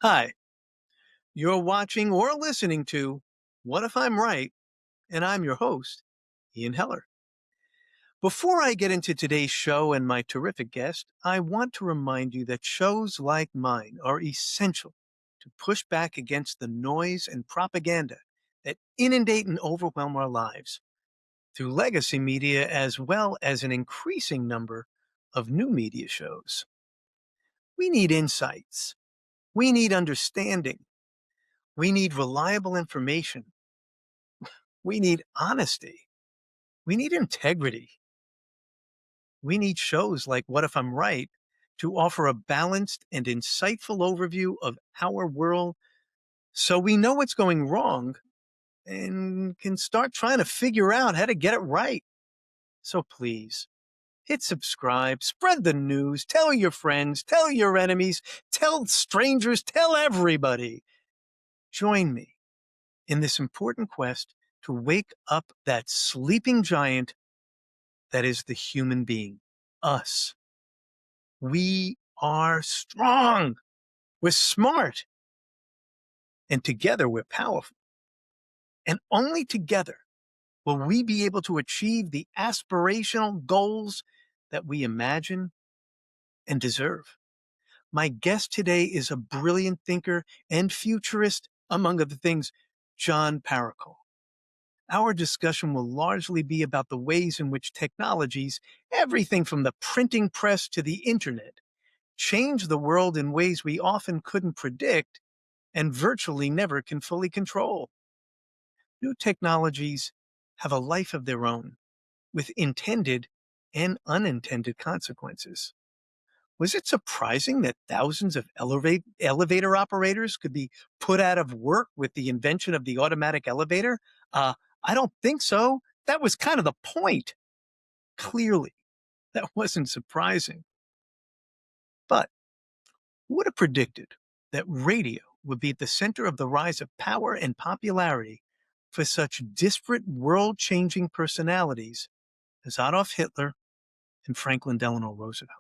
Hi, you're watching or listening to What If I'm Right? And I'm your host, Ian Heller. Before I get into today's show and my terrific guest, I want to remind you that shows like mine are essential to push back against the noise and propaganda that inundate and overwhelm our lives through legacy media as well as an increasing number of new media shows. We need insights. We need understanding. We need reliable information. We need honesty. We need integrity. We need shows like What If I'm Right to offer a balanced and insightful overview of our world so we know what's going wrong and can start trying to figure out how to get it right. So please hit subscribe, spread the news, tell your friends, tell your enemies, tell strangers, tell everybody. Join me in this important quest to wake up that sleeping giant that is the human being, us. We are strong. We're smart. And together we're powerful. And only together will we be able to achieve the aspirational goals that we imagine and deserve. My guest today is a brilliant thinker and futurist, among other things, John Parikhal. Our discussion will largely be about the ways in which technologies, everything from the printing press to the internet, change the world in ways we often couldn't predict and virtually never can fully control. New technologies have a life of their own with intended and unintended consequences. Was it surprising that thousands of elevator operators could be put out of work with the invention of the automatic elevator? Uh, I don't think so. That was kind of the point. Clearly, that wasn't surprising. But who would have predicted that radio would be at the center of the rise of power and popularity for such disparate world changing personalities as Adolf Hitler and Franklin Delano Roosevelt?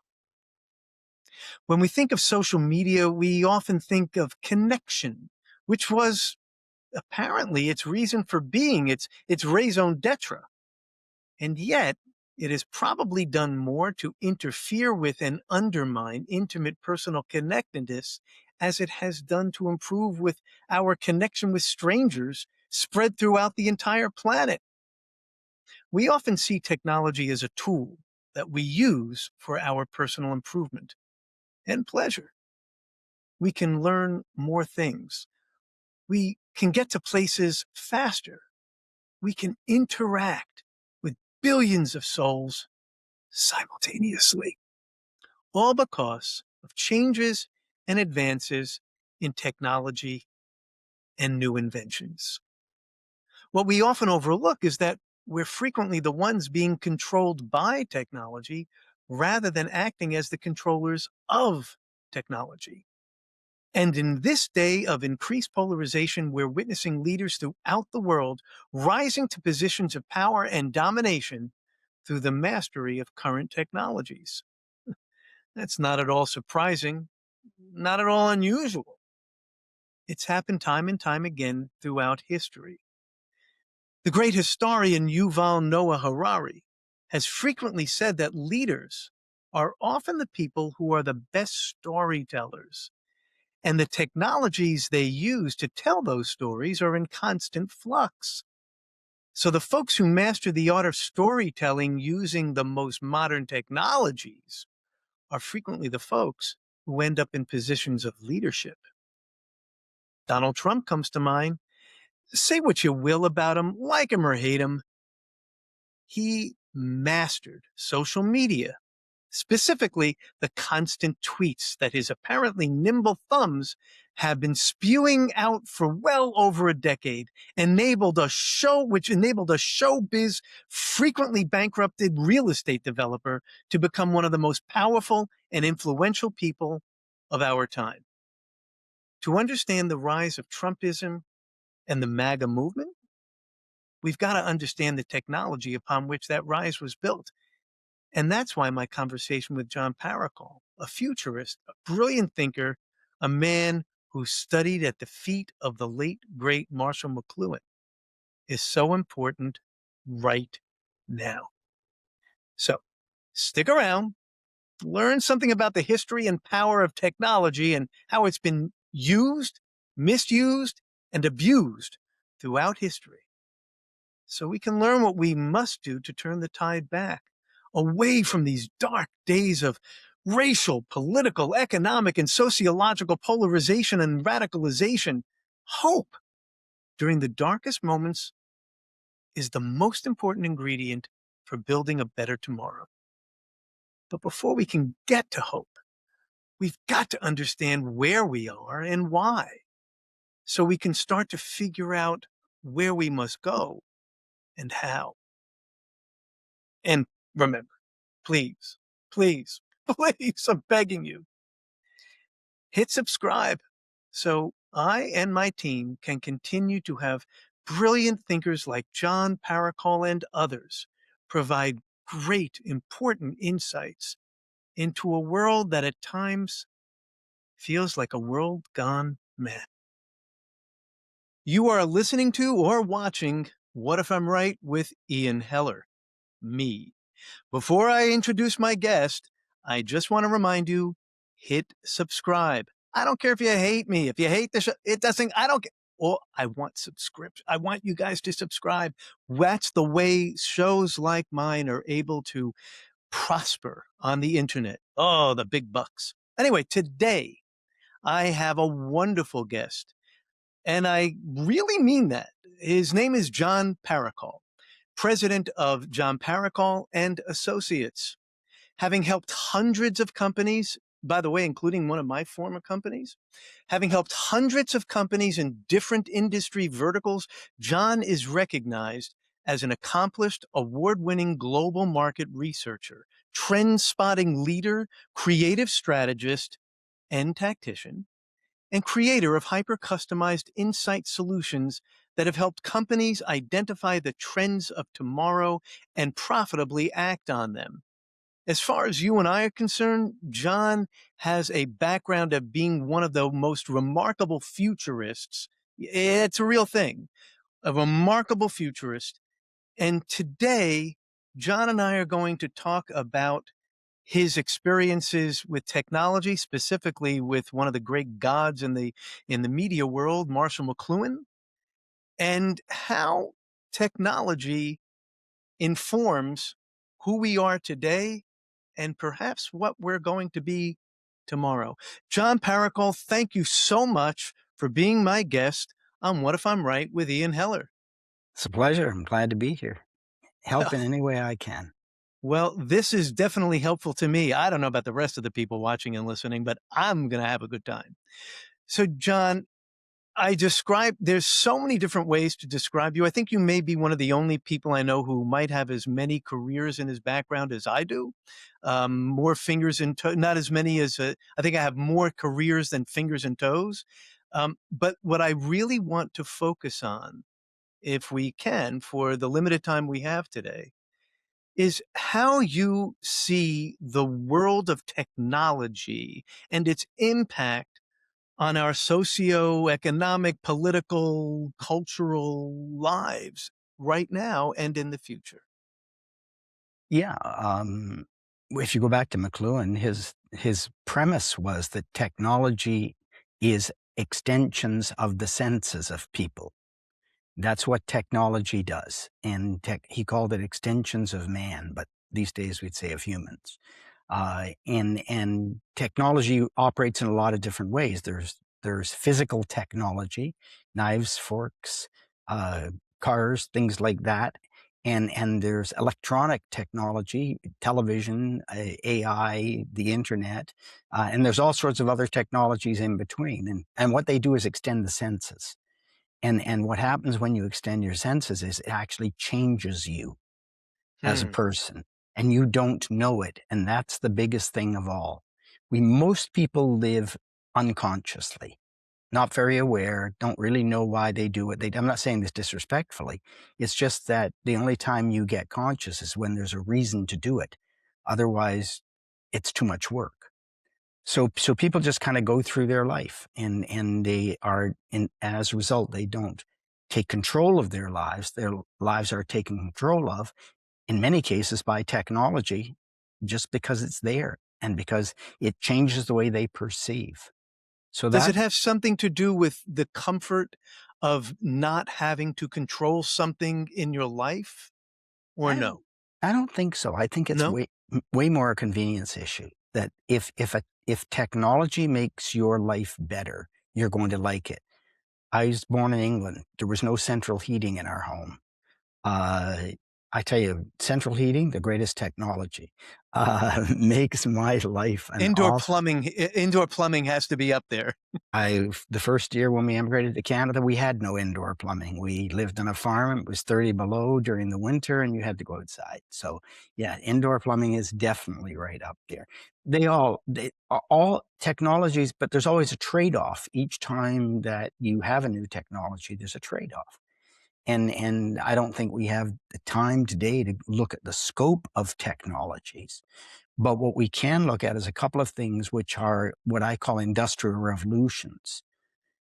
When we think of social media, we often think of connection, which was apparently its reason for being, its raison d'etre. And yet, it has probably done more to interfere with and undermine intimate personal connectedness as it has done to improve with our connection with strangers spread throughout the entire planet. We often see technology as a tool that we use for our personal improvement and pleasure. We can learn more things. We can get to places faster. We can interact with billions of souls simultaneously, all because of changes and advances in technology and new inventions. What we often overlook is that we're frequently the ones being controlled by technology rather than acting as the controllers of technology. And in this day of increased polarization, we're witnessing leaders throughout the world rising to positions of power and domination through the mastery of current technologies. That's not at all surprising, not at all unusual. It's happened time and time again throughout history. The great historian Yuval Noah Harari has frequently said that leaders are often the people who are the best storytellers, and the technologies they use to tell those stories are in constant flux. So the folks who master the art of storytelling using the most modern technologies are frequently the folks who end up in positions of leadership. Donald Trump comes to mind. Say what you will about him, like him or hate him, he mastered social media, specifically the constant tweets that his apparently nimble thumbs have been spewing out for well over a decade, which enabled a showbiz, frequently bankrupted real estate developer to become one of the most powerful and influential people of our time. To understand the rise of Trumpism and the MAGA movement, we've got to understand the technology upon which that rise was built. And that's why my conversation with John Parikhal, a futurist, a brilliant thinker, a man who studied at the feet of the late, great Marshall McLuhan, is so important right now. So stick around, learn something about the history and power of technology and how it's been used, misused, and abused throughout history. So we can learn what we must do to turn the tide back away from these dark days of racial, political, economic, and sociological polarization and radicalization. Hope during the darkest moments is the most important ingredient for building a better tomorrow. But before we can get to hope, we've got to understand where we are and why, so we can start to figure out where we must go and how. And remember, please, please, please, I'm begging you, hit subscribe so I and my team can continue to have brilliant thinkers like John Parikhal and others provide great, important insights into a world that at times feels like a world gone mad. You are listening to or watching What If I'm Right with Ian Heller, me. Before I introduce my guest, I just want to remind you, hit subscribe. I don't care if you hate me. If you hate the show, it doesn't, I don't care. Or I want subscription. I want you guys to subscribe. That's the way shows like mine are able to prosper on the internet. Oh, the big bucks. Anyway, today I have a wonderful guest, and I really mean that. His name is John Parikhal, president of John Parikhal and Associates. Having helped hundreds of companies, by the way, including one of my former companies, having helped hundreds of companies in different industry verticals, John is recognized as an accomplished, award-winning global market researcher, trend-spotting leader, creative strategist, and tactician, and creator of hyper-customized insight solutions that have helped companies identify the trends of tomorrow and profitably act on them. As far as you and I are concerned, John has a background of being one of the most remarkable futurists. It's a real thing, a remarkable futurist. And today, John and I are going to talk about his experiences with technology, specifically with one of the great gods in the media world, Marshall McLuhan, and how technology informs who we are today and perhaps what we're going to be tomorrow. John Parikhal, thank you so much for being my guest on What If I'm Right with Ian Heller. It's a pleasure. I'm glad to be here. Help in any way I can. Well, this is definitely helpful to me. I don't know about the rest of the people watching and listening, but I'm going to have a good time. So, John, there's so many different ways to describe you. I think you may be one of the only people I know who might have as many careers in his background as I do. More fingers and toes, not as many as, I think I have more careers than fingers and toes. But what I really want to focus on, if we can, for the limited time we have today, is how you see the world of technology and its impact on our socio-economic, political, cultural lives right now and in the future. Yeah. If you go back to McLuhan, his premise was that technology is extensions of the senses of people. That's what technology does. And he called it extensions of man, but these days we'd say of humans. And technology operates in a lot of different ways. There's physical technology, knives, forks, cars, things like that. And there's electronic technology, television, AI, the internet, and there's all sorts of other technologies in between. And what they do is extend the senses. And what happens when you extend your senses is it actually changes you as a Hmm. person, and you don't know it. And that's the biggest thing of all. Most people live unconsciously, not very aware, don't really know why they do it. I'm not saying this disrespectfully. It's just that the only time you get conscious is when there's a reason to do it. Otherwise, it's too much work. So people just kind of go through their life, and they are, and as a result, they don't take control of their lives. Their lives are taken control of, in many cases, by technology, just because it's there and because it changes the way they perceive. So Does it that have something to do with the comfort of not having to control something in your life, or I don't no? I don't think so. I think it's No? way more a convenience issue. That if technology makes your life better, you're going to like it. I was born in England. There was no central heating in our home. Uh, I tell you, central heating, the greatest technology, makes my life an awful. Indoor plumbing has to be up there. The first year when we immigrated to Canada, we had no indoor plumbing. We lived on a farm. It was 30 below during the winter, and you had to go outside. So, yeah, indoor plumbing is definitely right up there. They are all technologies, but there's always a trade-off. Each time that you have a new technology, there's a trade-off. And I don't think we have the time today to look at the scope of technologies. But what we can look at is a couple of things which are what I call industrial revolutions.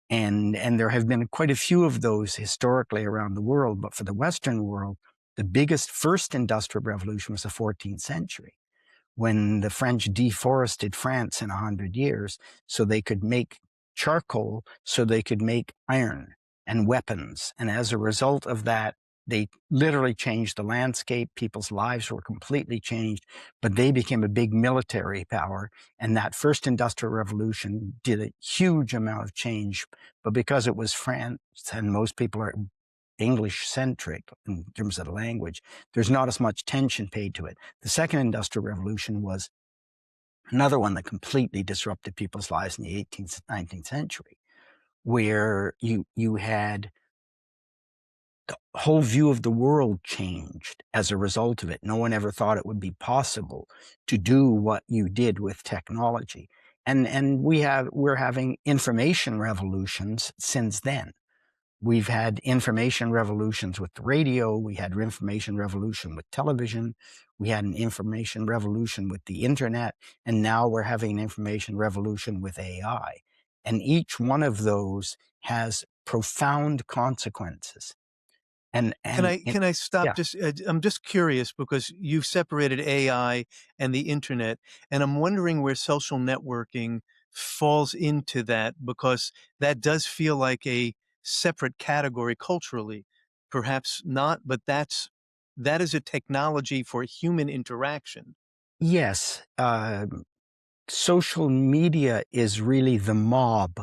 And there have been quite a few of those historically around the world. But for the Western world, the biggest first industrial revolution was the 14th century, when the French deforested France in 100 years so they could make charcoal, so they could make iron and weapons. And as a result of that, they literally changed the landscape. People's lives were completely changed, but they became a big military power. And that first industrial revolution did a huge amount of change. But because it was France and most people are English centric in terms of the language, there's not as much attention paid to it. The second industrial revolution was another one that completely disrupted people's lives in the 18th, 19th century, where you had the whole view of the world changed as a result of it. No one ever thought it would be possible to do what you did with technology. And we're having information revolutions since then. We've had information revolutions with the radio. We had an information revolution with television. We had an information revolution with the internet. And now we're having an information revolution with AI. And each one of those has profound consequences. And Can I stop yeah, just I'm just curious because you've separated AI and the internet, and I'm wondering where social networking falls into that, because that does feel like a separate category culturally. Perhaps not, but that is a technology for human interaction. yes, social media is really the mob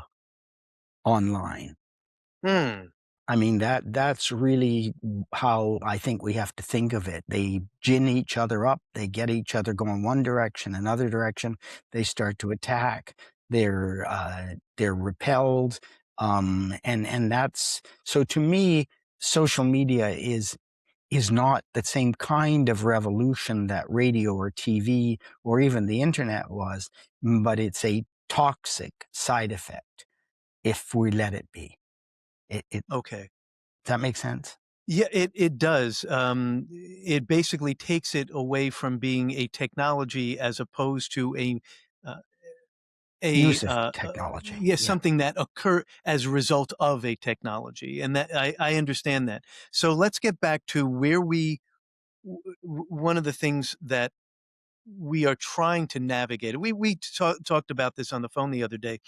online. Hmm. I mean, that's really how I think we have to think of it. They gin each other up. They get each other going one direction, another direction. They start to attack. They're repelled. And that's so to me, social media is not the same kind of revolution that radio or TV or even the internet was, but it's a toxic side effect if we let it be. Okay. Does that make sense? Yeah, it does. It basically takes it away from being a technology as opposed to uh, a Use of technology. yeah, Yeah. something that occur as a result of a technology, and that I understand that. So let's get back to where one of the things that we are trying to navigate. We talked about this on the phone the other day,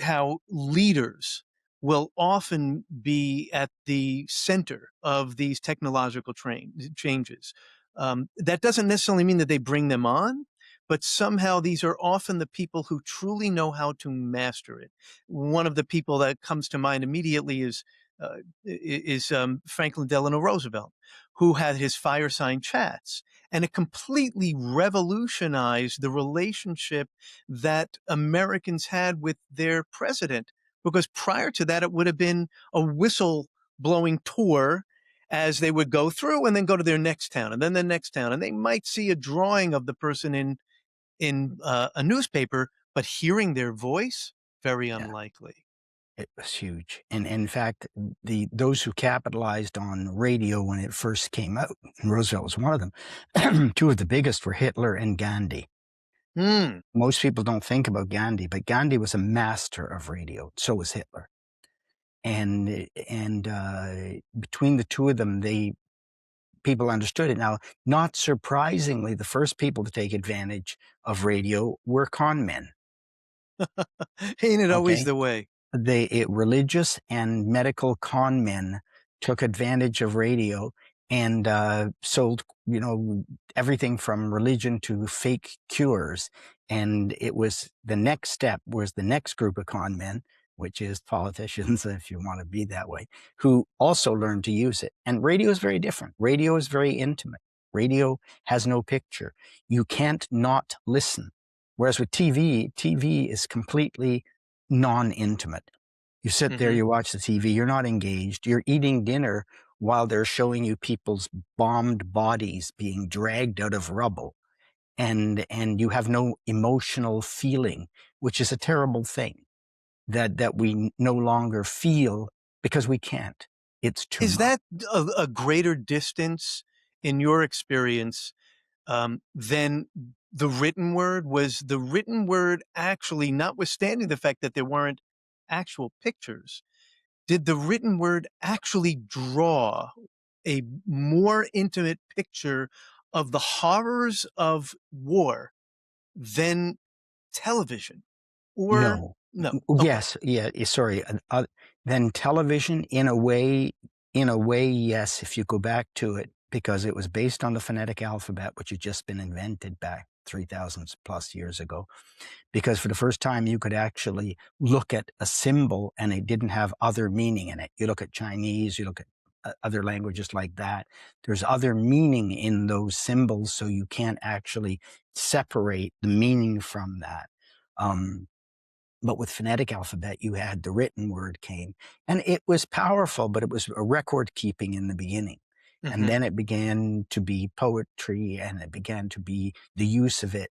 how leaders will often be at the center of these technological changes. That doesn't necessarily mean that they bring them on, but somehow these are often the people who truly know how to master it. One of the people that comes to mind immediately is Franklin Delano Roosevelt, who had his fireside chats, and it completely revolutionized the relationship that Americans had with their president. Because prior to that, it would have been a whistle blowing tour as they would go through and then go to their next town and then the next town. And they might see a drawing of the person in a newspaper, but hearing their voice, very Yeah. unlikely. It was huge. And in fact, those who capitalized on radio when it first came out, and Roosevelt was one of them, two of the biggest were Hitler and Gandhi. Hmm. Most people don't think about Gandhi, but Gandhi was a master of radio. So was Hitler. And between the two of them, they people understood it. Now, not surprisingly, the first people to take advantage of radio were con men. Ain't it always Okay, the way? religious and medical con men took advantage of radio and sold, everything from religion to fake cures. And it was the next step was the next group of con men, which is politicians, if you want to be that way, who also learned to use it. And radio is very different. Radio is very intimate. Radio has no picture. You can't not listen. Whereas with TV is completely non-intimate. You sit there, Hmm. you watch the TV, you're not engaged. You're eating dinner while they're showing you people's bombed bodies being dragged out of rubble, and you have no emotional feeling, which is a terrible thing that we no longer feel because we can't. It's too Is much. that a greater distance in your experience than the written word? Was the written word actually, notwithstanding the fact that there weren't actual pictures, did the written word actually draw a more intimate picture of the horrors of war than television? Or No. no? Okay. Yes, yeah, sorry, then television in a way, yes, if you go back to it, because it was based on the phonetic alphabet, which had just been invented back 3,000 plus years ago. Because for the first time, you could actually look at a symbol and it didn't have other meaning in it. You look at Chinese, you look at other languages like that. There's other meaning in those symbols, so you can't actually separate the meaning from that. Um, but with phonetic alphabet, you had the written word came, and it was powerful, but it was a record keeping in the beginning. And Hmm. then it began to be poetry, and it began to be the use of it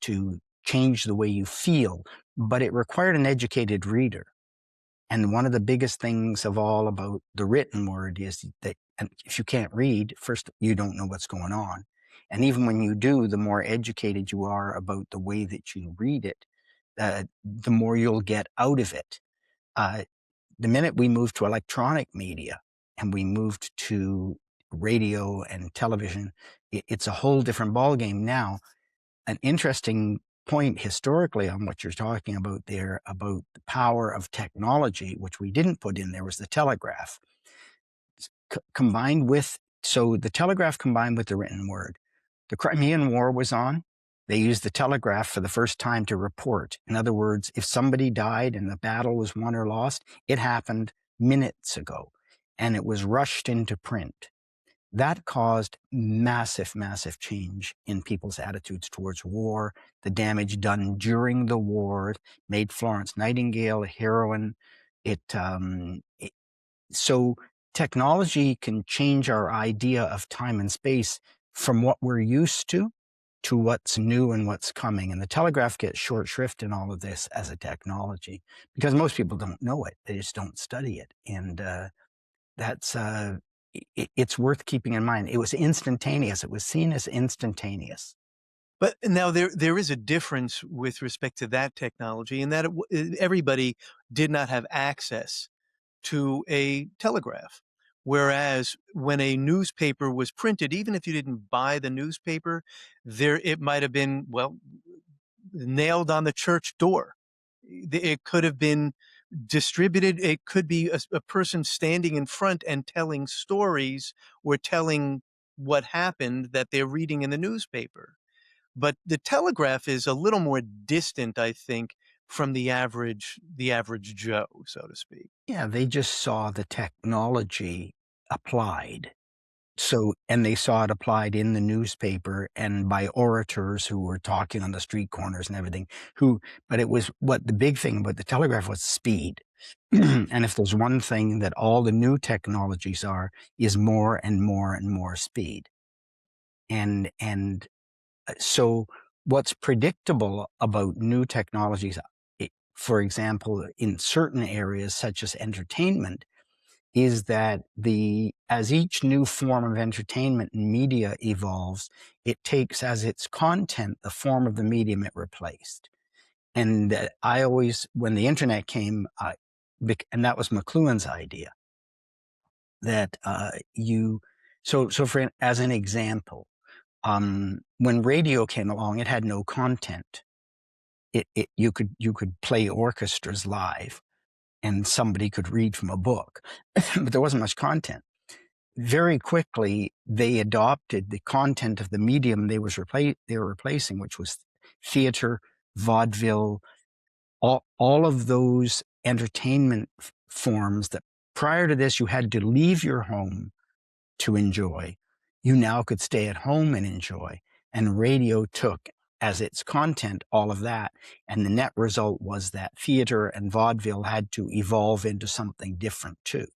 to change the way you feel. But it required an educated reader. And one of the biggest things of all about the written word is that and if you can't read, first, you don't know what's going on. And even when you do, the more educated you are about the way that you read it, the more you'll get out of it. Uh, the minute we moved to electronic media and we moved to radio and television, it's a whole different ballgame now. An interesting point historically on what you're talking about there about the power of technology, which we didn't put in there, was the telegraph. Combined with so the telegraph combined with the written word. The Crimean War was on. They used the telegraph for the first time to report. In other words, if somebody died and the battle was won or lost, it happened minutes ago and it was rushed into print. That caused massive, massive change in people's attitudes towards war. The damage done during the war made Florence Nightingale a heroine. So technology can change our idea of time and space from what we're used to what's new and what's coming. And the telegraph gets short shrift in all of this as a technology because most people don't know it. They just don't study it. And that's it's worth keeping in mind. It was instantaneous. It was seen as instantaneous. But now there is a difference with respect to that technology in that everybody did not have access to a telegraph. Whereas when a newspaper was printed, even if you didn't buy the newspaper, there it might have been, well, nailed on the church door. It could have been distributed. It could be a person standing in front and telling stories or telling what happened that they're reading in the newspaper. But the telegraph is a little more distant, I think, from the average Joe, so to speak. Yeah, they just saw the technology applied. So and they saw it applied in the newspaper and by orators who were talking on the street corners and everything, but it was what the big thing about the telegraph was speed. And if there's one thing that all the new technologies are, is more and more and more speed. And so what's predictable about new technologies, for example, in certain areas such as entertainment, is that as each new form of entertainment and media evolves, it takes as its content the form of the medium it replaced. And I always, when the internet came, and that was McLuhan's idea, that as an example, when radio came along, it had no content. You could play orchestras live, and somebody could read from a book, but there wasn't much content. Very quickly, they adopted the content of the medium they were replacing, which was theater, vaudeville, all of those entertainment forms that prior to this you had to leave your home to enjoy. You now could stay at home and enjoy. And radio took as its content all of that. And the net result was that theater and vaudeville had to evolve into something different too.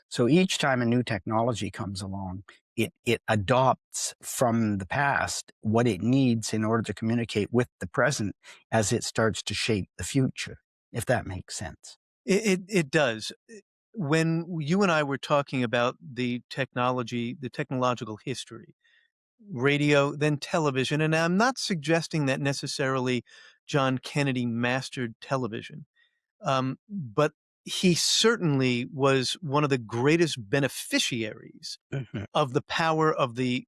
So each time a new technology comes along, it adopts from the past what it needs in order to communicate with the present as it starts to shape the future, if that makes sense. It does. When you and I were talking about the technology, the technological history, radio, then television, and I'm not suggesting that necessarily John Kennedy mastered television, but he certainly was one of the greatest beneficiaries Mhm. of the power of the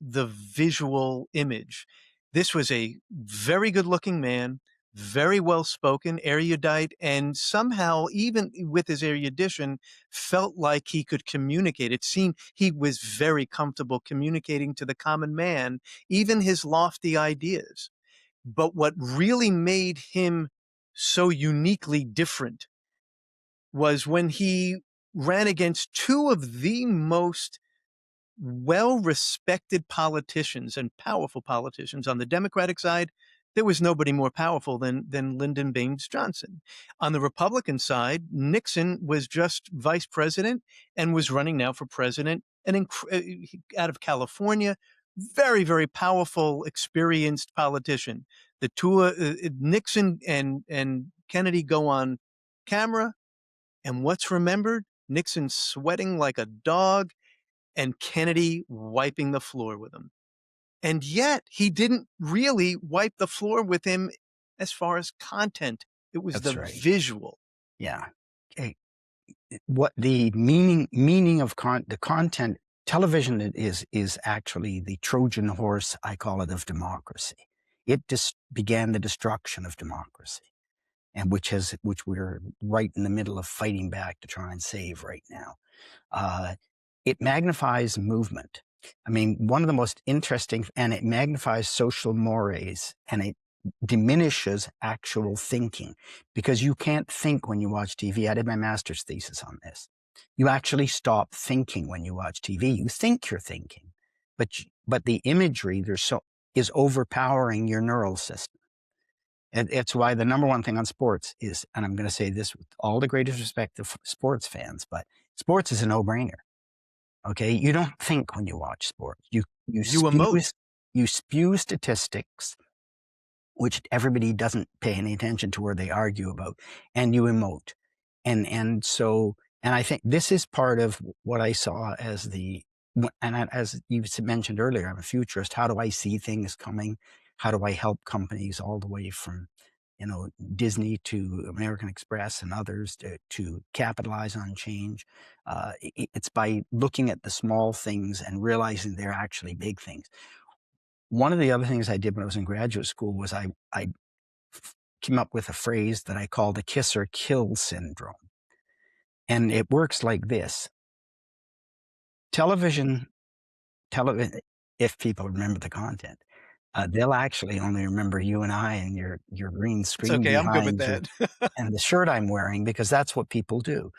visual image. This was a very good looking man, very well spoken, erudite, and somehow, even with his erudition, felt like he could communicate. It seemed he was very comfortable communicating to the common man, even his lofty ideas. But what really made him so uniquely different was when he ran against two of the most well-respected politicians and powerful politicians. On the Democratic side, there was nobody more powerful than Lyndon Baines Johnson. On the Republican side, Nixon was just vice president and was running now for president, out of California, very, very powerful, experienced politician. The two, Nixon and Kennedy go on camera, and what's remembered? Nixon sweating like a dog and Kennedy wiping the floor with him. And yet he didn't really wipe the floor with him as far as content. It was the That's right. visual. Yeah. Okay. What the meaning of the content television is actually the Trojan horse, I call it, of democracy. It began the destruction of democracy, and which we're right in the middle of fighting back to try and save right now. Uh, it magnifies movement. I mean, one of the most interesting, and it magnifies social mores, and it diminishes actual thinking, because you can't think when you watch TV. I did my master's thesis on this. You actually stop thinking when you watch TV. You think you're thinking, but the imagery is overpowering your neural system. And it's why the number one thing on sports is, and I'm going to say this with all the greatest respect to sports fans, but sports is a no-brainer. Okay, you don't think when you watch sports. You You spew emote. you spew statistics, which everybody doesn't pay any attention to or they argue about, and you emote. And I think this is part of what I saw as as you mentioned earlier, I'm a futurist. How do I see things coming? How do I help companies all the way from, Disney to American Express and others to capitalize on change? It's by looking at the small things and realizing they're actually big things. One of the other things I did when I was in graduate school was I came up with a phrase that I called the kiss or kill syndrome. And it works like this. Television, television, if people remember the content, they'll actually only remember you and I and your green It's screen okay. I'm good with behind you that. and the shirt I'm wearing, because that's what people do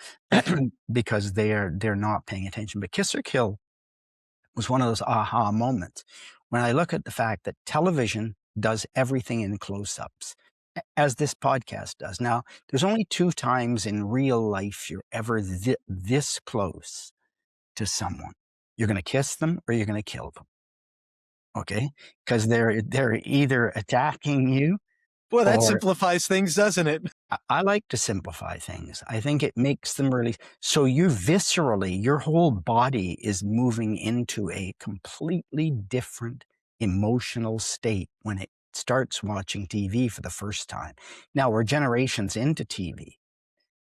because they're not paying attention. But kiss or kill was one of those aha moments when I look at the fact that television does everything in close-ups, as this podcast does. Now, there's only two times in real life you're ever this close to someone. You're going to kiss them or you're going to kill them. Okay, because they're either attacking you Boy, that Or simplifies things, doesn't it? I like to simplify things. I think it makes them really so you viscerally, your whole body is moving into a completely different emotional state when it starts watching TV for the first time. Now we're generations into TV,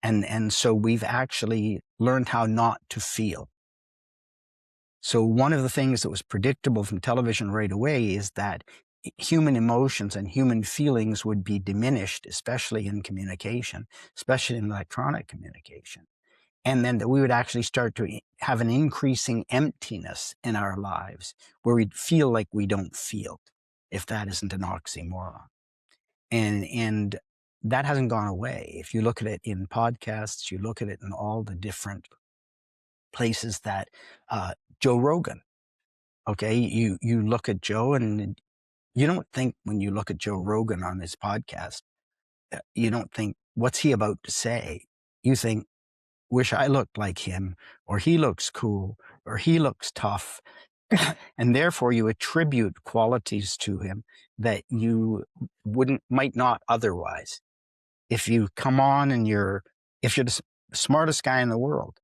and so we've actually learned how not to feel. So one of the things that was predictable from television right away is that human emotions and human feelings would be diminished, especially in communication, especially in electronic communication. And then that we would actually start to have an increasing emptiness in our lives where we'd feel like we don't feel, if that isn't an oxymoron. And that hasn't gone away. If you look at it in podcasts, you look at it in all the different places that Joe Rogan. Okay, you look at Joe, and you don't think when you look at Joe Rogan on his podcast, you don't think, "What's he about to say?" You think, "Wish I looked like him," or "He looks cool," or "He looks tough." And therefore, you attribute qualities to him that you wouldn't might not otherwise. If you come on and if you're the smartest guy in the world,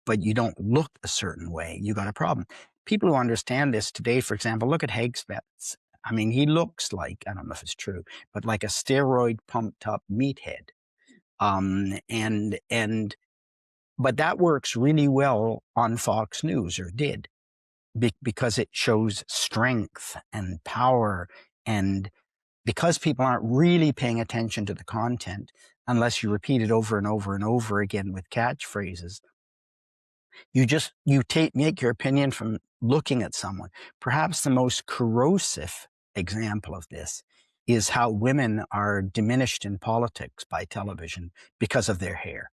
but you don't look a certain way, you got a problem. People who understand this today, for example, look at Higgsbets. I mean, he looks like, I don't know if it's true, but like a steroid pumped up meathead. But that works really well on Fox News, or did, because it shows strength and power. And because people aren't really paying attention to the content, unless you repeat it over and over and over again with catchphrases, make your opinion from looking at someone. Perhaps the most corrosive example of this is how women are diminished in politics by television because of their hair.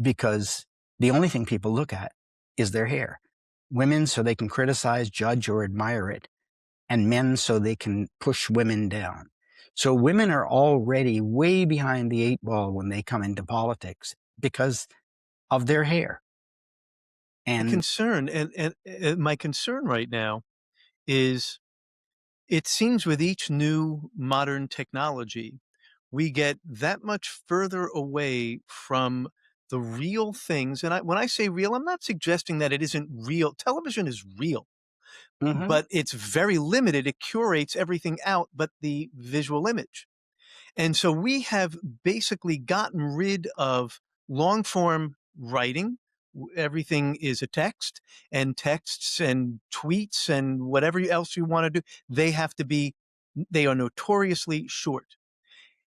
Because the only thing people look at is their hair. Women so they can criticize, judge, or admire it, and men so they can push women down. So women are already way behind the eight ball when they come into politics because of their hair. My And concern and my concern right now is it seems with each new modern technology, we get that much further away from the real things. And when I say real, I'm not suggesting that it isn't real. Television is real, Mhm. but it's very limited. It curates everything out but the visual image. And so we have basically gotten rid of long form writing. Everything is a text, and texts and tweets and whatever else you want to do. They are notoriously short.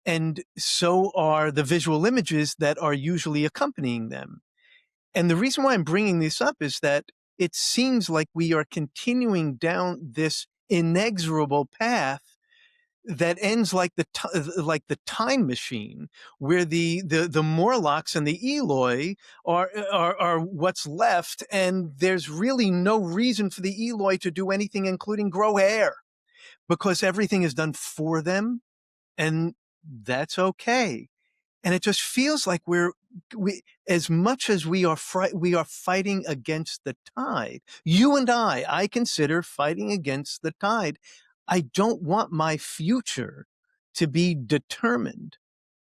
And so are the visual images that are usually accompanying them. And the reason why I'm bringing this up is that it seems like we are continuing down this inexorable path that ends like the time machine, where the Morlocks and the Eloi are what's left, and there's really no reason for the Eloi to do anything, including grow hair, because everything is done for them, and that's okay. And it just feels like we as much as we are fighting against the tide. You and I consider fighting against the tide. I don't want my future to be determined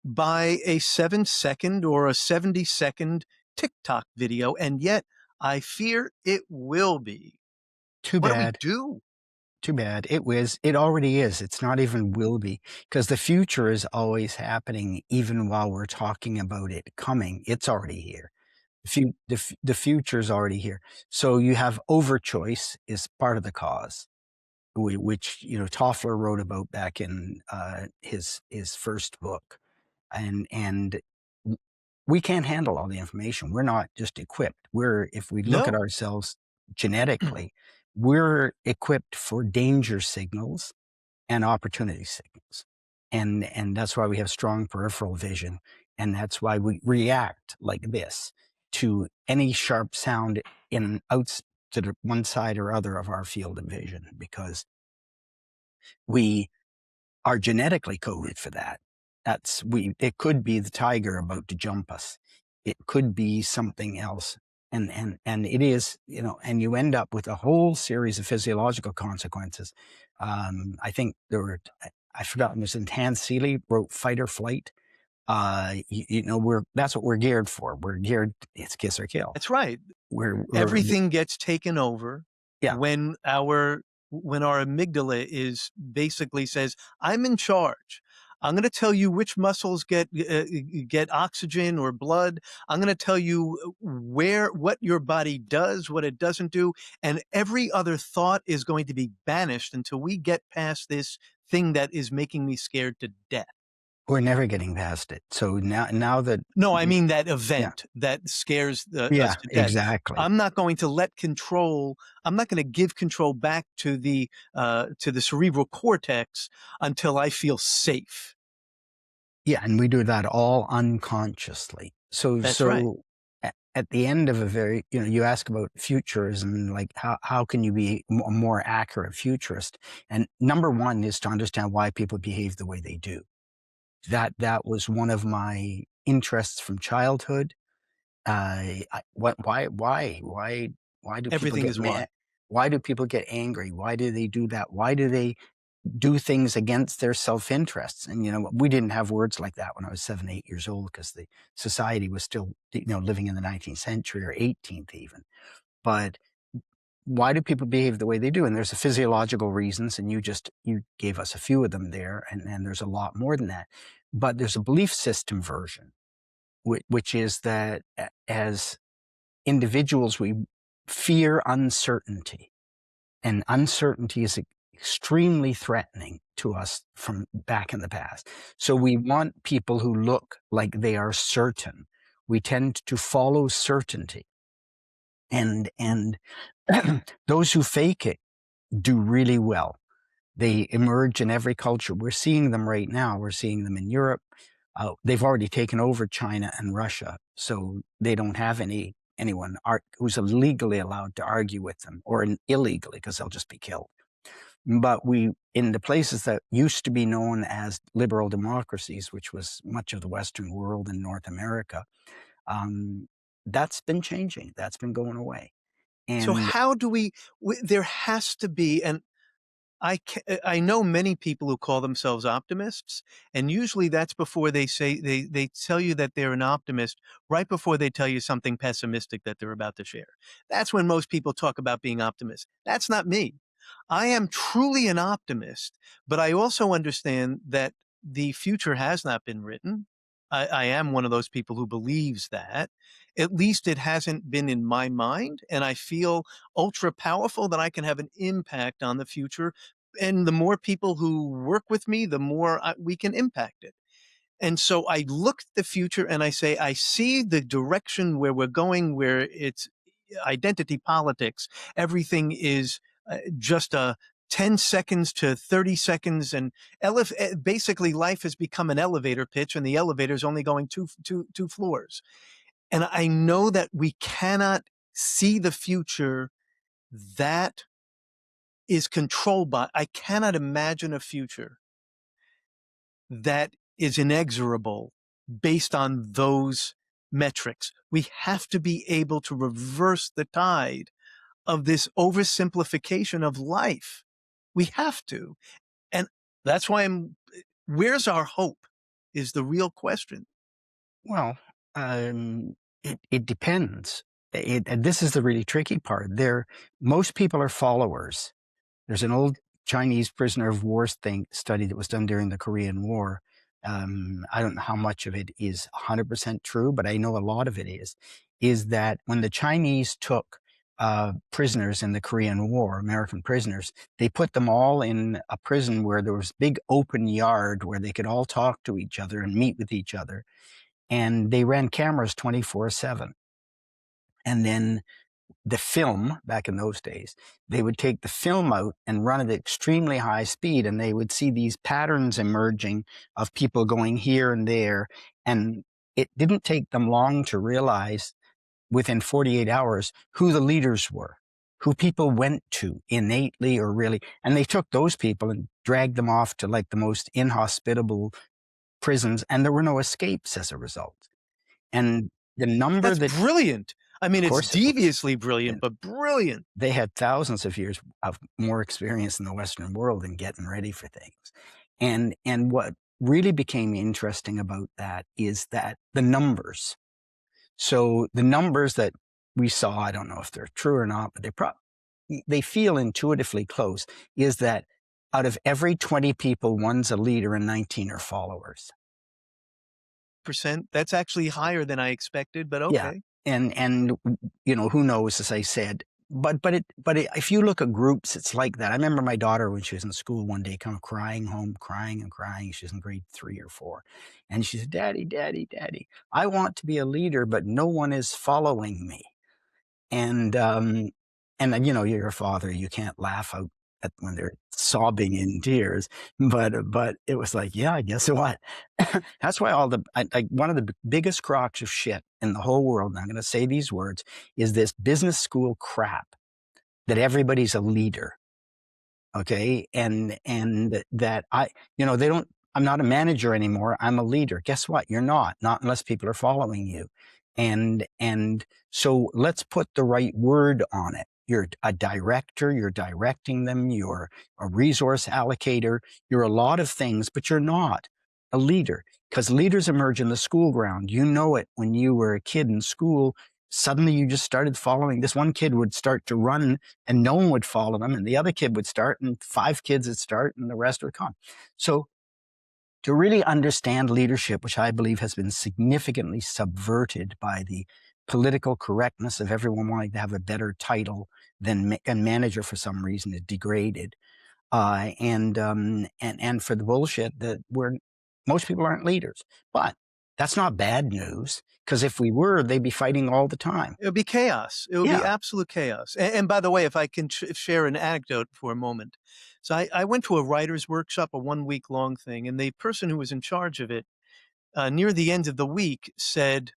by a 7-second or a 70-second TikTok video, and yet I fear it will be. too What do we bad. do? Too bad. It already is. It's not even will be, because the future is always happening even while we're talking about it coming. It's already here. The future is already here. So you have overchoice is part of the cause, which, Toffler wrote about back in his first book. And w- we can't handle all the information. We're not just equipped. If we look at No. ourselves genetically, we're equipped for danger signals and opportunity signals. And that's why we have strong peripheral vision. And that's why we react like this to any sharp sound to the one side or other of our field of vision, because we are genetically coded for that. It could be the tiger about to jump us. It could be something else. And it is, and you end up with a whole series of physiological consequences. I think I forgot, it was in Hans Seeley wrote Fight or Flight. That's what we're geared for. We're geared, it's kiss or kill. That's right. We're Everything gets taken over yeah, when our amygdala is basically says, "I'm in charge. I'm going to tell you which muscles get oxygen or blood. I'm going to tell you what your body does, what it doesn't do, and every other thought is going to be banished until we get past this thing that is making me scared to death." we're never getting past it. So now that No, I mean that yeah, event that scares us yeah, to death. exactly. I'm not going to let control. I'm not going to give control back to the cerebral cortex until I feel safe. Yeah, and we do that all unconsciously. So That's right. so at the end of a very, you ask about futures and like how can you be a more accurate futurist? And number one is to understand why people behave the way they do. That was one of my interests from childhood. Why do people Everything get is why. mad? Why do people get angry? Why do they do that? Why do they do things against their self-interests? And, we didn't have words like that when I was 7, 8 years old because the society was still, living in the 19th century or 18th even. But why do people behave the way they do? And there's a physiological reasons, and you gave us a few of them there, and there's a lot more than that. But there's a belief system version, which is that as individuals, we fear uncertainty, and uncertainty is extremely threatening to us from back in the past. So we want people who look like they are certain. We tend to follow certainty. And those who fake it do really well. They emerge in every culture. We're seeing them right now. We're seeing them in Europe. They've already taken over China and Russia, so they don't have anyone who's legally allowed to argue with them, or illegally because they'll just be killed. But in the places that used to be known as liberal democracies, which was much of the Western world and North America, um, that's been changing. That's been going away. So And how do there has to be, and I know many people who call themselves optimists, and usually that's before they tell you that they're an optimist right before they tell you something pessimistic that they're about to share. That's when most people talk about being optimists. That's not me. I am truly an optimist, but I also understand that the future has not been written. I am one of those people who believes that. At least it hasn't been in my mind, and I feel ultra powerful that I can have an impact on the future. And the more people who work with me, the more we can impact it. And so I look at the future and I say, I see the direction where we're going, where it's identity politics. Everything is just a 10 seconds to 30 seconds. And basically, life has become an elevator pitch, and the elevator is only going two floors. And I know that we cannot see the future that is controlled by, I cannot imagine a future that is inexorable based on those metrics. We have to be able to reverse the tide of this oversimplification of life. We have to. And that's why where's our hope is the real question. well, it depends. And this is the really tricky part. Most people are followers. There's an old Chinese prisoner of war study that was done during the Korean War. I don't know how much of it is 100% true, but I know a lot of it is that when the Chinese took prisoners in the Korean War, American prisoners, they put them all in a prison where there was big open yard where they could all talk to each other and meet with each other. And they ran cameras 24/7. And then the film, back in those days, they would take the film out and run at extremely high speed, and they would see these patterns emerging of people going here and there. And it didn't take them long to realize within 48 hours who the leaders were, who people went to innately or really. And they took those people and dragged them off to like the most inhospitable prisons, and there were no escapes as a result. And the number That's that, brilliant. I mean, of it's course it was. deviously brilliant, but brilliant. They had thousands of years of more experience in the Western world in getting ready for things. And what really became interesting about that is that the numbers. So the numbers that we saw, I don't know if they're true or not, but they feel intuitively close, is that out of every 20 people, one's a leader and 19 are followers. Percent. That's actually higher than I expected, but Yeah, okay. and who knows, as I said. But if you look at groups, it's like that. I remember my daughter when she was in school one day, kind of crying home, crying and crying. She's in grade 3 or 4, and she said, "Daddy, Daddy, Daddy, I want to be a leader, but no one is following me." And, and then, you're a father, you can't laugh out at when they're sobbing in tears, but it was like, yeah, guess what? That's why one of the biggest crocks of shit in the whole world, and I'm gonna say these words, is this business school crap that everybody's a leader. Okay. And that they don't, I'm not a manager anymore. I'm a leader. Guess what? You're not unless people are following you. And so let's put the right word on it. You're a director, you're directing them, you're a resource allocator, you're a lot of things, but you're not a leader, because leaders emerge in the school ground. You know it when you were a kid in school. Suddenly you just started following. This one kid would start to run and no one would follow them, and the other kid would start, and 5 kids would start, and the rest would come. So to really understand leadership, which I believe has been significantly subverted by the political correctness of everyone wanting to have a better title than and manager for some reason is degraded, and for the bullshit that most people aren't leaders. But that's not bad news, because if we were, they'd be fighting all the time. It would be chaos. It would be Yeah. absolute chaos. And by the way, if I can share an anecdote for a moment. So I went to a writer's workshop, a 1 week long thing, and the person who was in charge of it, near the end of the week, said,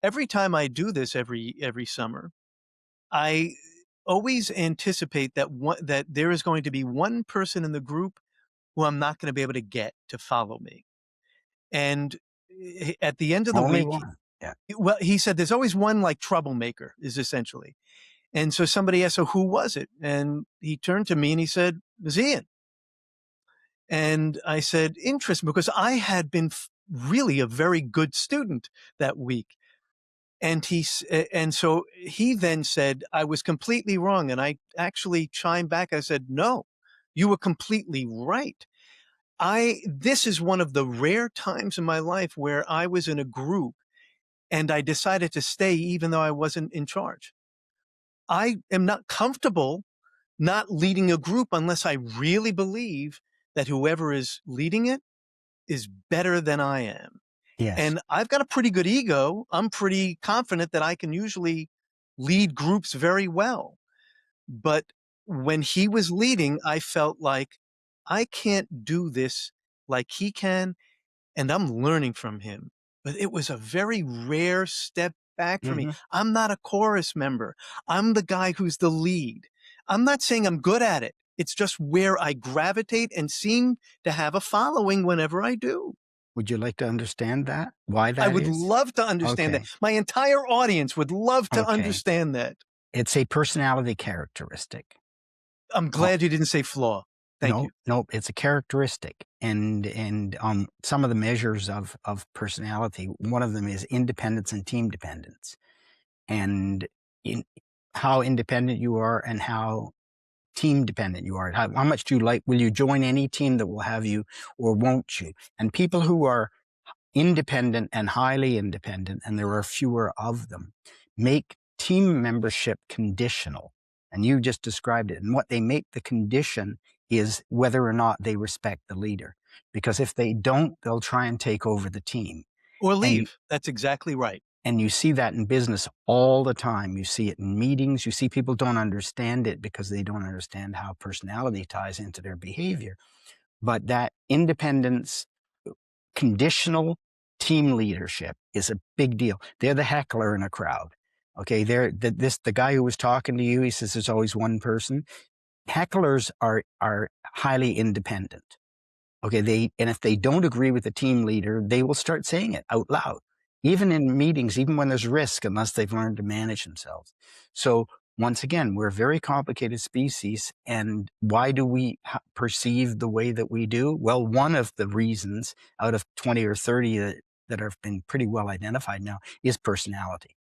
every time I do this every summer, I always anticipate that there is going to be one person in the group who I'm not going to be able to get to follow me. And at the end of the Only week, one. Yeah. well, he said there's always one like troublemaker, is essentially. And so somebody asked, so who was it? And he turned to me and he said, it was Ian. And I said, interesting, because I had been really a very good student that week. And so he then said, I was completely wrong. And I actually chimed back. I said, no, you were completely right. This is one of the rare times in my life where I was in a group and I decided to stay even though I wasn't in charge. I am not comfortable not leading a group unless I really believe that whoever is leading it is better than I am. Yes. And I've got a pretty good ego. I'm pretty confident that I can usually lead groups very well. But when he was leading, I felt like I can't do this like he can, and I'm learning from him. But it was a very rare step back for me. Hmm. I'm not a chorus member. I'm the guy who's the lead. I'm not saying I'm good at it. It's just where I gravitate and seem to have a following whenever I do. Would you like to understand that? Why I that would is? love to understand that. Okay. My entire audience would love to Okay. understand that. It's a personality characteristic. I'm Oh, glad you didn't say flaw. Thank no, you. no, it's a characteristic. And some of the measures of personality, one of them is independence and team dependence. And in how independent you are and how team dependent you are. How much do you like, will you join any team that will have you, or won't you? And people who are independent and highly independent, and there are fewer of them, make team membership conditional. And you just described it. And what they make the condition is whether or not they respect the leader. Because if they don't, they'll try and take over the team. Or And leave. That's exactly right. and you see that in business all the time. You see it in meetings. You see people don't understand it because they don't understand how personality ties into their behavior. But that independence, conditional team leadership is a big deal. They're the heckler in a crowd. Okay, the guy who was talking to you, he says there's always one person. Hecklers are highly independent. Okay, and if they don't agree with the team leader, they will start saying it out loud, even in meetings, even when there's risk, unless they've learned to manage themselves. So Once again, we're a very complicated species. And why do we perceive the way that we do? Well, one of the reasons out of 20 or 30 that have been pretty well identified now is personality.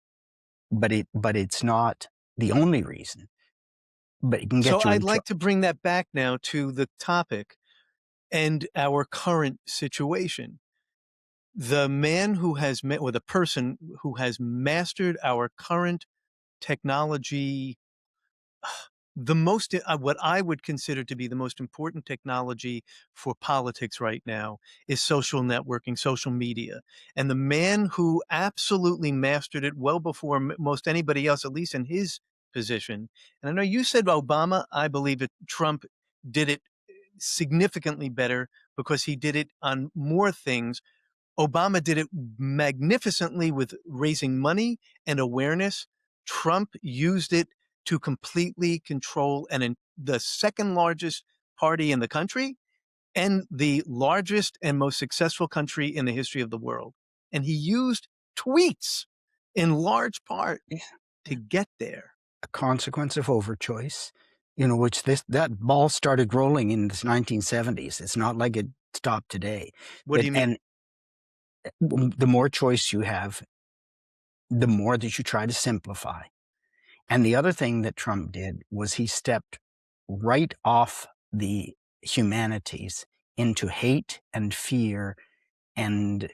But it's not the only reason, but it can So get you I'd in like to bring that back now to the topic and our current situation. The man who has met, or the person who has mastered our current technology, the most, what I would consider to be the most important technology for politics right now is social networking, social media. And the man who absolutely mastered it well before most anybody else, at least in his position. And I know you said Obama. I believe that Trump did it significantly better because he did it on more things. Obama did it magnificently with raising money and awareness. Trump used it to completely control the second largest party in the country and the largest and most successful country in the history of the world. And he used tweets in large part yeah, to get there. a consequence of overchoice, which that ball started rolling in the 1970s. It's not like it stopped today. What do you mean? And the more choice you have, the more that you try to simplify. And the other thing that Trump did was he stepped right off the humanities into hate and fear and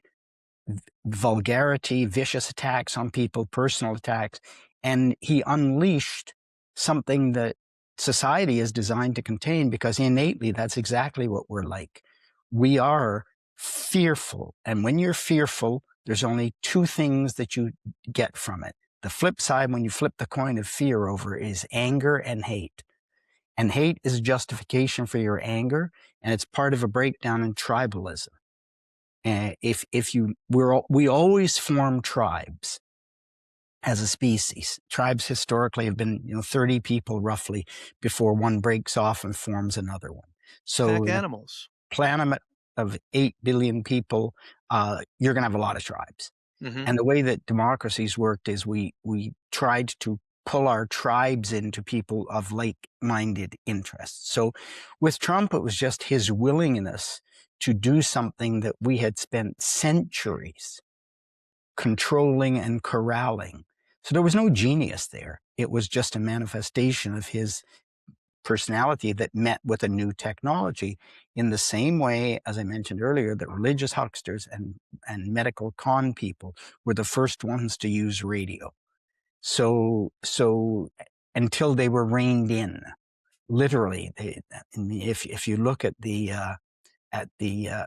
vulgarity, vicious attacks on people, personal attacks, and he unleashed something that society is designed to contain because innately that's exactly what we're like. We are fearful. And when you're fearful, there's only two things that you get from it. The flip side, when you flip the coin of fear over, is anger and hate. And hate is justification for your anger, and it's part of a breakdown in tribalism. If you we always form tribes as a species. Tribes historically have been 30 people roughly before one breaks off and forms another one. So Pack in a animals. planet of 8 billion people, you're going to have a lot of tribes. Hmm. And the way that democracies worked is we tried to pull our tribes into people of like-minded interests. So with Trump, it was just his willingness to do something that we had spent centuries controlling and corralling. So there was no genius there. It was just a manifestation of his personality that met with a new technology in the same way, as I mentioned earlier, that religious hucksters and medical con people were the first ones to use radio. So until they were reined in, literally, if you look at the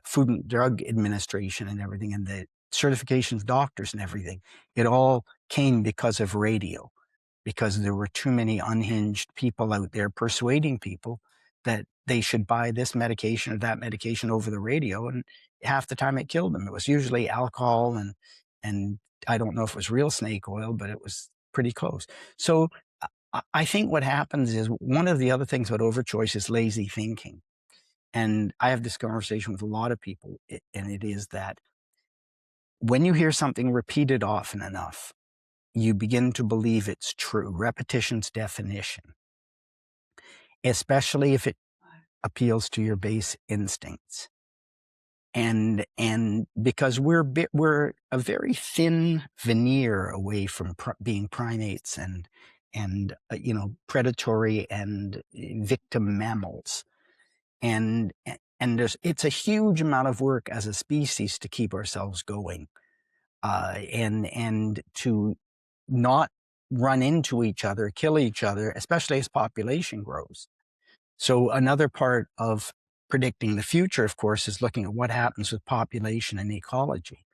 Food and Drug Administration and everything, and the certifications of doctors and everything, it all came because of radio, because there were too many unhinged people out there persuading people that they should buy this medication or that medication over the radio, and half the time it killed them. It was usually alcohol and I don't know if it was real snake oil, but it was pretty close. So I think what happens is one of the other things about overchoice is lazy thinking. And I have this conversation with a lot of people, and it is that when you hear something repeated often enough, you begin to believe it's true. Repetition's definition, especially if it appeals to your base instincts. And because we're a very thin veneer away from being primates and predatory and victim mammals. And it's a huge amount of work as a species to keep ourselves going, and to not run into each other, kill each other, especially as population grows. So another part of predicting the future, of course, is looking at what happens with population and ecology.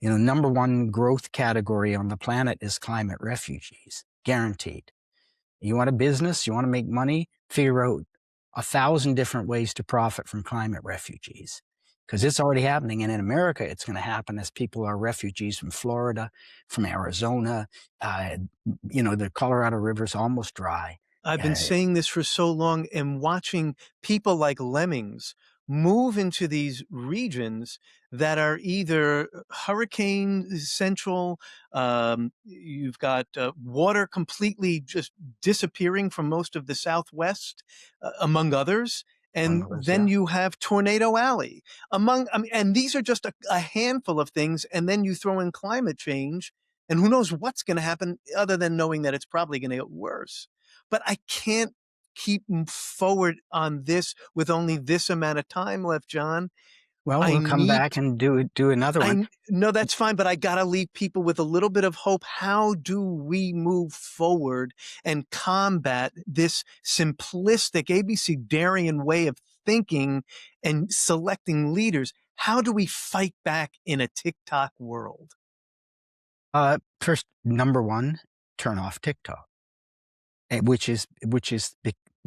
Number one growth category on the planet is climate refugees, guaranteed. You want a business, you want to make money, figure out 1,000 different ways to profit from climate refugees. Because it's already happening. And in America, it's going to happen as people are refugees from Florida, from Arizona. The Colorado River's almost dry. I've been Uh, saying this for so long and watching people like lemmings move into these regions that are either hurricane central, you've got water completely just disappearing from most of the Southwest, among others. Among And others, then yeah. you have Tornado Alley, I mean, and these are just a handful of things. And then you throw in climate change, and who knows what's going to happen other than knowing that it's probably going to get worse. But I can't keep forward on this with only this amount of time left, John. Well, I we'll come need back and do another one. no, that's fine, but I gotta leave people with a little bit of hope. How do we move forward and combat this simplistic ABC-darian way of thinking and selecting leaders? How do we fight back in a TikTok world? First, number one, turn off TikTok, which is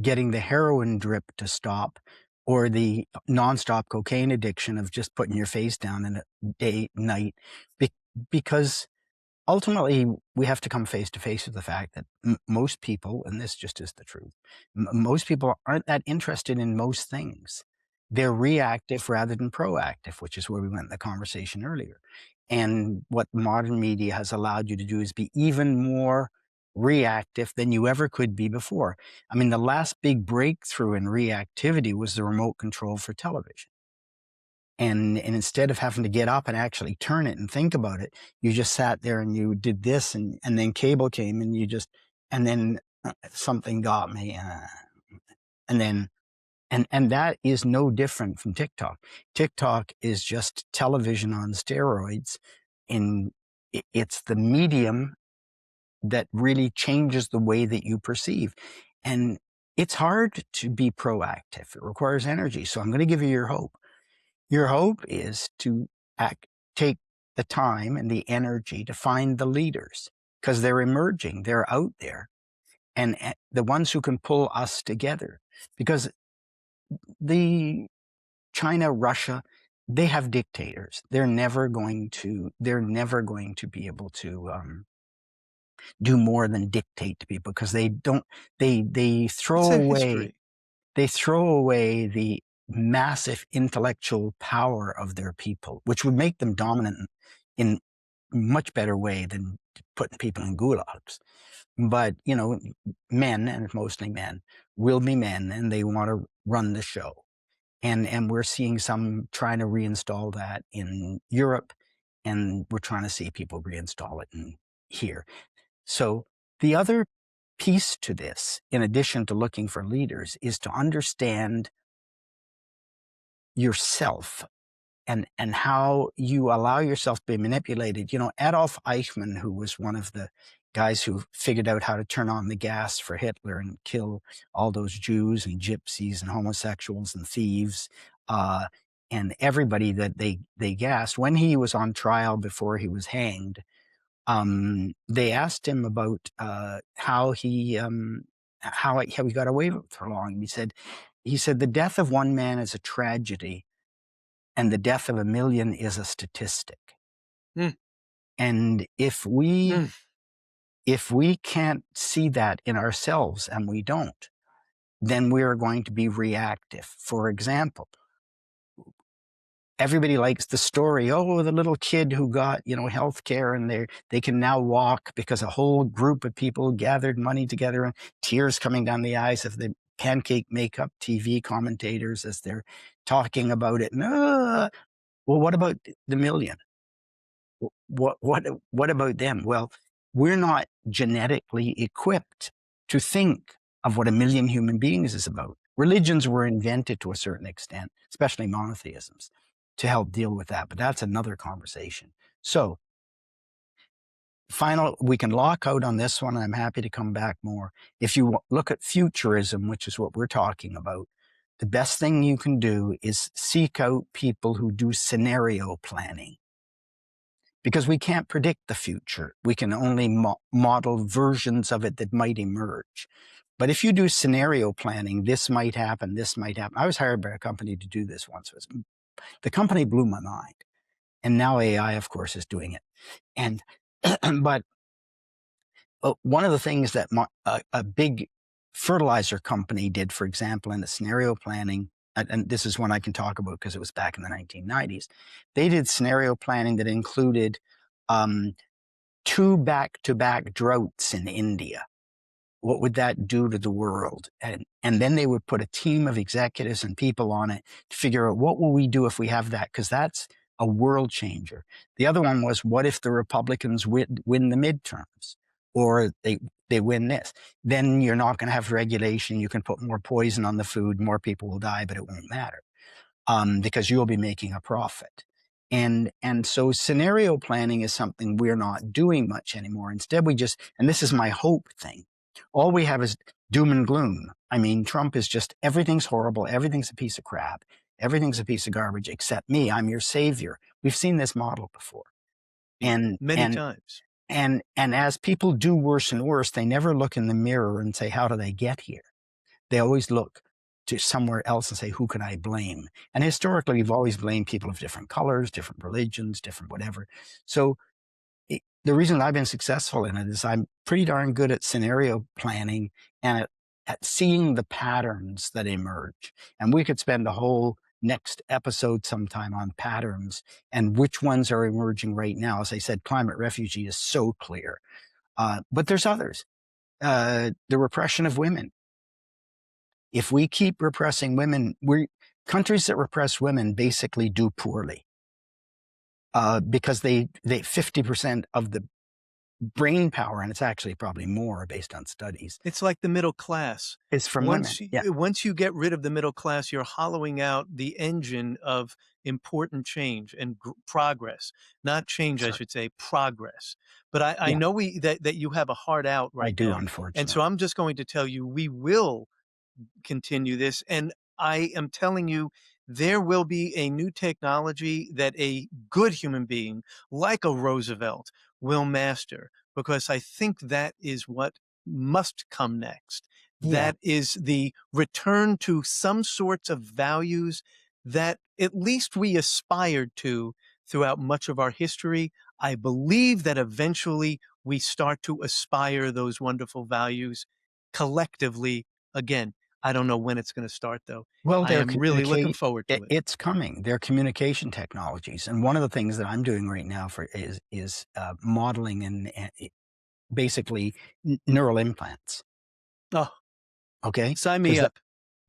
getting the heroin drip to stop, or the nonstop cocaine addiction of just putting your face down in a day, night, be, because ultimately, we have to come face to face with the fact that most people, and this just is the truth, most people aren't that interested in most things. They're reactive rather than proactive, which is where we went in the conversation earlier. And what modern media has allowed you to do is be even more reactive than you ever could be before. I mean, the last big breakthrough in reactivity was the remote control for television. And instead of having to get up and actually turn it and think about it, you just sat there and you did this, and then cable came and you just, and then something got me. And then, and that is no different from TikTok. TikTok is just television on steroids. In It's the medium that really changes the way that you perceive. And it's hard to be proactive. It requires energy. So I'm going to give you your hope. Your hope is to take the time and the energy to find the leaders, because they're emerging, they're out there, and the ones who can pull us together. Because the China, Russia, they have dictators. They're never going to be able to do more than dictate to people, because they don't. They throw It's a away history. they throw away the massive intellectual power of their people, which would make them dominant in much better way than putting people in gulags. But, men, and it's mostly men, will be men, and they want to run the show. And we're seeing some trying to reinstall that in Europe, and we're trying to see people reinstall it in here. So the other piece to this, in addition to looking for leaders, is to understand yourself, and how you allow yourself to be manipulated. Adolf Eichmann, who was one of the guys who figured out how to turn on the gas for Hitler and kill all those Jews and gypsies and homosexuals and thieves, uh, and everybody that they gassed, when he was on trial before he was hanged, they asked him about how he got away with it for long. He said the death of one man is a tragedy, and the death of a million is a statistic. Mm, And if we mm. if we can't see that in ourselves, and we don't, then we are going to be reactive. For example, everybody likes the story, oh, the little kid who got, health care, and they can now walk because a whole group of people gathered money together, and tears coming down the eyes of the pancake makeup TV commentators as they're talking about it. Well, what about the million? What about them? Well, we're not genetically equipped to think of what a million human beings is about. Religions were invented to a certain extent, especially monotheisms, to help deal with that. But that's another conversation. So, we can lock out on this one. I'm happy to come back more. If you look at futurism, which is what we're talking about, the best thing you can do is seek out people who do scenario planning, because we can't predict the future. We can only model versions of it that might emerge. But if you do scenario planning, this might happen, this might happen. I was hired by a company to do this once. The company blew my mind. And now AI, of course, is doing it. And but one of the things that a big fertilizer company did, for example, in the scenario planning, and this is one I can talk about because it was back in the 1990s. They did scenario planning that included um, 2 back-to-back droughts in India. What would that do to the world? And then they would put a team of executives and people on it to figure out what will we do if we have that, because that's a world changer. The other one was, what if the Republicans win the midterms, or they win this? Then you're not going to have regulation. You can put more poison on the food, more people will die, but it won't matter because you'll be making a profit. And so scenario planning is something we're not doing much anymore. Instead, we just, and this is my hope thing, all we have is doom and gloom. I mean, Trump is just, everything's horrible, everything's a piece of crap, everything's a piece of garbage except me. I'm your savior. We've seen this model before. Yeah, And many and times. and as people do worse and worse, they never look in the mirror and say, how do they get here? They always look to somewhere else and say, who can I blame? And historically, we've always blamed people of different colors, different religions, different whatever. So the reason I've been successful in it is I'm pretty darn good at scenario planning and at seeing the patterns that emerge. And we could spend a whole next episode sometime on patterns and which ones are emerging right now. As I said, climate refugee is so clear. But there's others. The repression of women. If we keep repressing women, countries that repress women basically do poorly because they 50% of the brain power, and it's actually probably more based on studies, It's like the middle class. is from women. Yeah, Once you get rid of the middle class, you're hollowing out the engine of important change and progress. Not change, that's I right. should say, progress. But I Yeah, know that you have a heart out I right do, now, and so unfortunately. I'm just going to tell you we will continue this. And I am telling you, there will be a new technology that a good human being like a Roosevelt will master, because I think that is what must come next. Yeah. That is the return to some sorts of values that at least we aspired to throughout much of our history. I believe that eventually we start to aspire those wonderful values collectively again. I don't know when it's gonna start, though. Well, I they're am really looking communicate. forward to it. It's coming. They're communication technologies, and one of the things that I'm doing right now for is modeling and basically neural implants. Oh, Okay, sign me because up.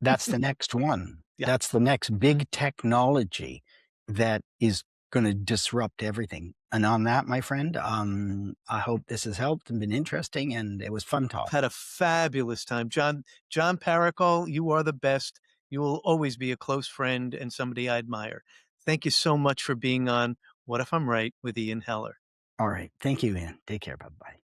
that's the next one. Yeah. That's the next big technology that is gonna disrupt everything. And on that, my friend, I hope this has helped and been interesting, and it was fun I've had talking. a fabulous time. John Parikhal, you are the best. You will always be a close friend and somebody I admire. Thank you so much for being on What If I'm Right with Ian Heller. All right. Thank you, Ian. Take care. Bye-bye.